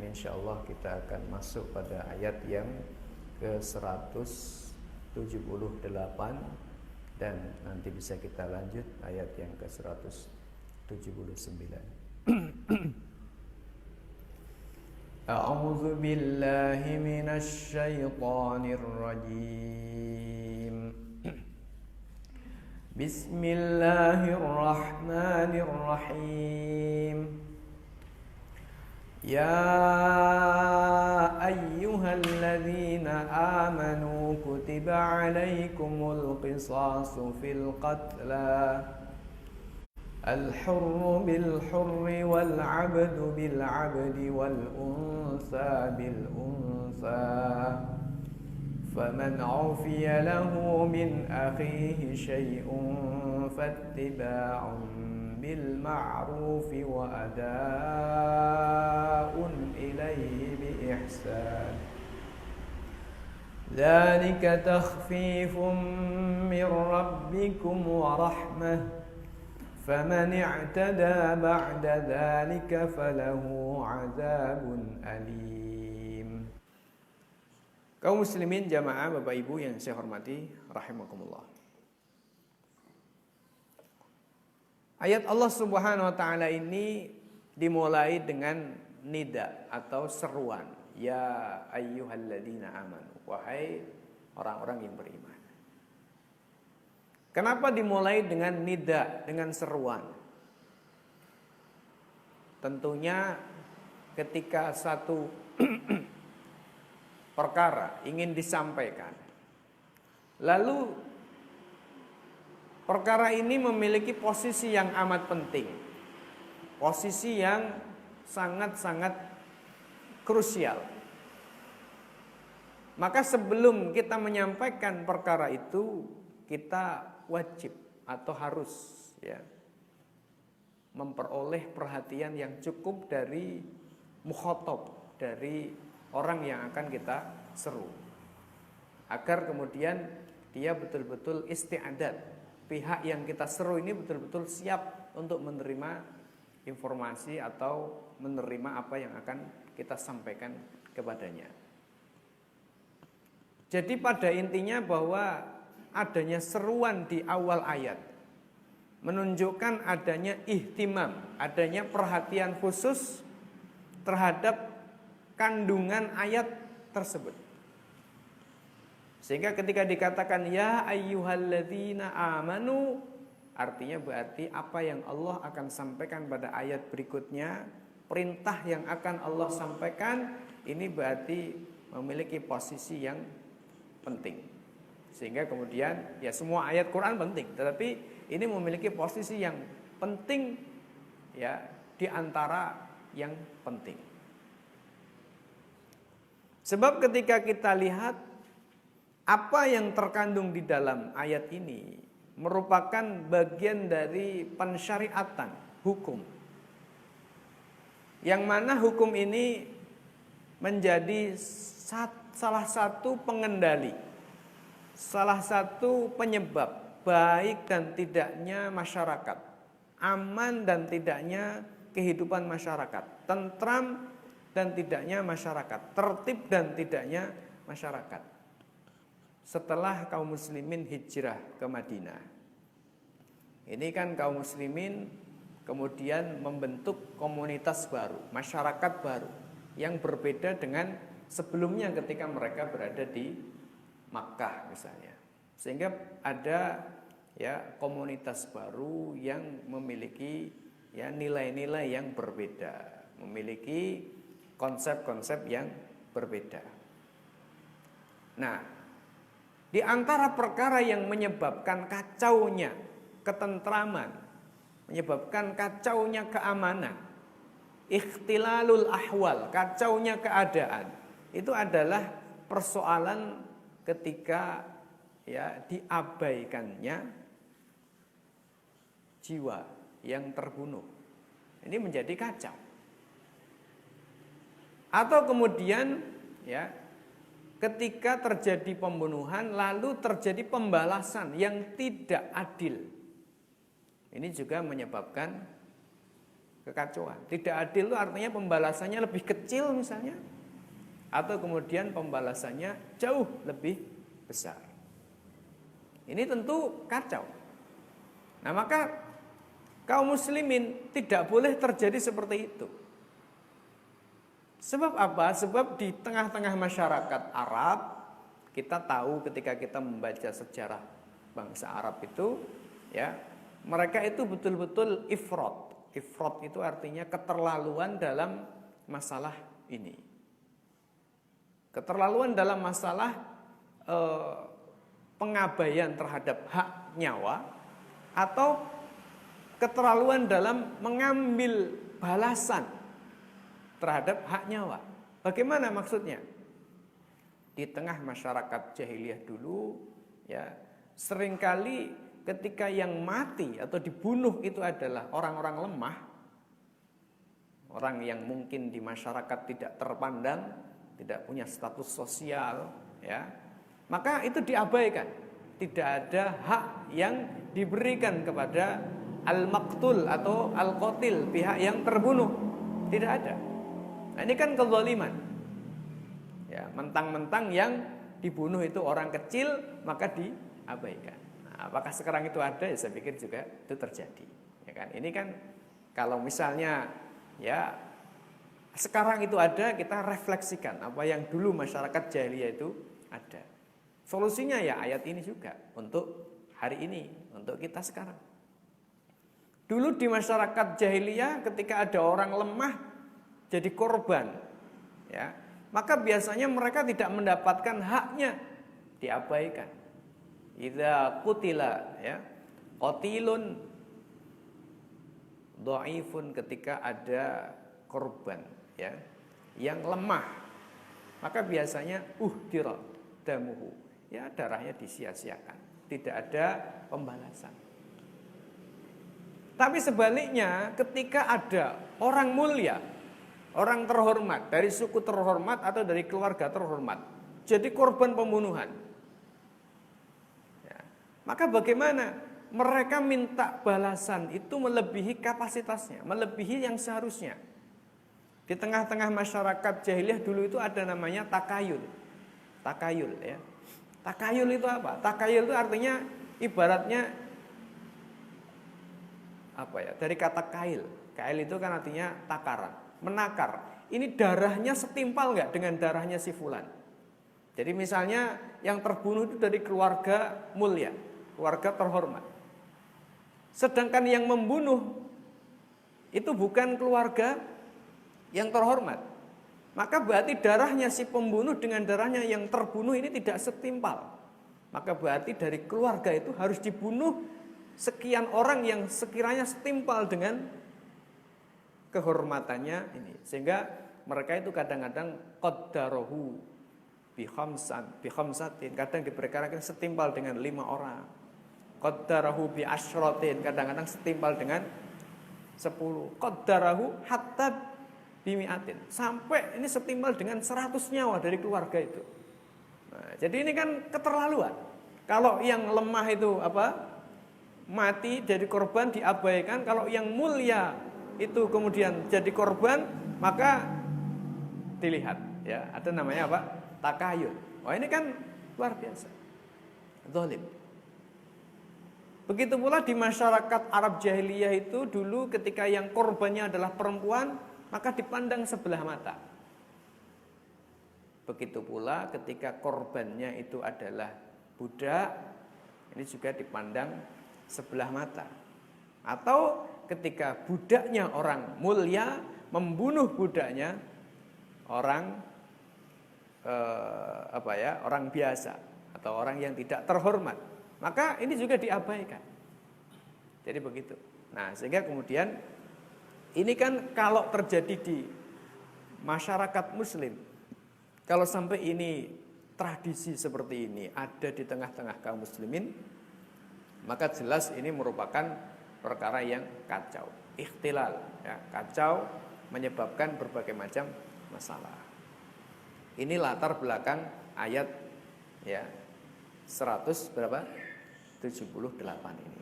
insyaallah kita akan masuk pada ayat yang ke-178 dan nanti bisa kita lanjut ayat yang ke-179. A'udzu billahi minasy syaithanir rajim. Bismillahirrahmanirrahim. Ya ayyuhalladzina amanu kutiba alaikumul qisasu fil qatla al-hurru bil-hurri wal-'abdu bil-'abdi wal-unsa bil-unsa faman 'ufiya lahu min akhihi syai'un fattiba'un bil-ma'ruf wa ada'un ilayhi bi-ihsan dzalika takhfifun min rabbikum wa rahmah faman i'tada ba'da dzalika falahu 'adzabun alim. Kaum muslimin jamaah Bapak Ibu yang saya hormati rahimakumullah. Ayat Allah Subhanahu wa taala ini dimulai dengan nida atau seruan, ya ayyuhalladzina amanu, wahai orang-orang yang beriman. Kenapa dimulai dengan nida, dengan seruan? Tentunya ketika satu perkara ingin disampaikan, lalu perkara ini memiliki posisi yang amat penting, posisi yang sangat-sangat krusial. Maka sebelum kita menyampaikan perkara itu, kita wajib atau harus memperoleh perhatian yang cukup dari mukhatab, dari orang yang akan kita seru, agar kemudian dia betul-betul isti'adat, pihak yang kita seru ini betul-betul siap untuk menerima informasi atau menerima apa yang akan kita sampaikan kepadanya. Jadi pada intinya bahwa adanya seruan di awal ayat menunjukkan adanya ihtimam, adanya perhatian khusus terhadap kandungan ayat tersebut. Sehingga ketika dikatakan ya ayyuhalladzina amanu, artinya berarti apa yang Allah akan sampaikan pada ayat berikutnya, perintah yang akan Allah sampaikan ini berarti memiliki posisi yang penting. Sehingga kemudian ya semua ayat Quran penting, tetapi ini memiliki posisi yang penting ya di antara yang penting. Sebab ketika kita lihat apa yang terkandung di dalam ayat ini merupakan bagian dari pensyariatan hukum, yang mana hukum ini menjadi salah satu pengendali, salah satu penyebab baik dan tidaknya masyarakat, aman dan tidaknya kehidupan masyarakat, tentram dan tidaknya masyarakat, tertib dan tidaknya masyarakat. Setelah kaum muslimin hijrah ke Madinah, ini kan kaum muslimin kemudian membentuk komunitas baru, masyarakat baru yang berbeda dengan sebelumnya ketika mereka berada di Makkah misalnya. Sehingga ada komunitas baru yang memiliki nilai-nilai yang berbeda, memiliki konsep-konsep yang berbeda. Nah, di antara perkara yang menyebabkan kacaunya ketentraman, menyebabkan kacaunya keamanan, ikhtilalul ahwal, kacaunya keadaan, itu adalah persoalan ketika diabaikannya jiwa yang terbunuh. Ini menjadi kacau. Atau kemudian ketika terjadi pembunuhan lalu terjadi pembalasan yang tidak adil. Ini juga menyebabkan kekacauan. Tidak adil itu artinya pembalasannya lebih kecil misalnya, atau kemudian pembalasannya jauh lebih besar. Ini tentu kacau. Nah, maka kaum muslimin tidak boleh terjadi seperti itu. Sebab apa? Sebab di tengah-tengah masyarakat Arab, kita tahu ketika kita membaca sejarah bangsa Arab itu, ya, mereka itu betul-betul ifrat. Ifrat itu artinya keterlaluan dalam masalah ini. Keterlaluan dalam masalah pengabaian terhadap hak nyawa, atau keterlaluan dalam mengambil balasan terhadap hak nyawa. Bagaimana maksudnya? Di tengah masyarakat jahiliyah dulu, ya, seringkali ketika yang mati atau dibunuh itu adalah orang-orang lemah, orang yang mungkin di masyarakat tidak terpandang, tidak punya status sosial, ya, maka itu diabaikan. Tidak ada hak yang diberikan kepada al-maqtul atau al-qatil, pihak yang terbunuh. Tidak ada. Nah, ini kan kezaliman. Ya, mentang-mentang yang dibunuh itu orang kecil, maka diabaikan. Nah, apakah sekarang itu ada? Ya, saya pikir juga itu terjadi. Ya kan? Ini kan kalau misalnya ya sekarang itu ada, kita refleksikan apa yang dulu masyarakat jahiliyah itu ada. Solusinya ya ayat ini juga untuk hari ini, untuk kita sekarang. Dulu di masyarakat jahiliyah ketika ada orang lemah jadi korban, ya, maka biasanya mereka tidak mendapatkan haknya, diabaikan. Idza qutila, ya, qatilun dhaifun, ketika ada korban, ya, yang lemah, maka biasanya damuhu, ya, darahnya disia-siakan, tidak ada pembalasan. Tapi sebaliknya ketika ada orang mulia, orang terhormat, dari suku terhormat atau dari keluarga terhormat, jadi korban pembunuhan, ya, maka bagaimana? Mereka minta balasan itu melebihi kapasitasnya, melebihi yang seharusnya. Di tengah-tengah masyarakat jahiliyah dulu itu ada namanya takayul. Takayul, ya. Takayul itu apa? Takayul itu artinya ibaratnya apa ya? Dari kata kail. Kail itu kan artinya takaran, menakar. Ini darahnya setimpal nggak dengan darahnya si fulan? Jadi misalnya yang terbunuh itu dari keluarga mulia, keluarga terhormat. Sedangkan yang membunuh itu bukan keluarga yang terhormat. Maka berarti darahnya si pembunuh dengan darahnya yang terbunuh ini tidak setimpal. Maka berarti dari keluarga itu harus dibunuh sekian orang yang sekiranya setimpal dengan kehormatannya ini. Sehingga mereka itu kadang-kadang qaddarahu bi khamsatin, kadang diperkirakan setimpal dengan 5 orang. Qaddarahu bi asyratin, kadang-kadang setimpal dengan 10. Qaddarahu hatta bimi'atin, sampai ini setimpal dengan 100 nyawa dari keluarga itu. Nah, jadi ini kan keterlaluan. Kalau yang lemah itu apa? Mati jadi korban diabaikan. Kalau yang mulia itu kemudian jadi korban, maka dilihat, ya, ada namanya apa? Takayul. Wah, ini kan luar biasa. Zalim. Begitu pula di masyarakat Arab jahiliyah itu dulu ketika yang korbannya adalah perempuan, maka dipandang sebelah mata. Begitu pula ketika korbannya itu adalah budak, ini juga dipandang sebelah mata. Atau ketika budaknya orang mulia membunuh budaknya orang orang biasa atau orang yang tidak terhormat, maka ini juga diabaikan. Jadi begitu. Nah, sehingga kemudian ini kan kalau terjadi di masyarakat muslim, kalau sampai ini tradisi seperti ini ada di tengah-tengah kaum muslimin, maka jelas ini merupakan perkara yang kacau, ikhtilal, ya, kacau, menyebabkan berbagai macam masalah. Ini latar belakang ayat, ya, 178 ini.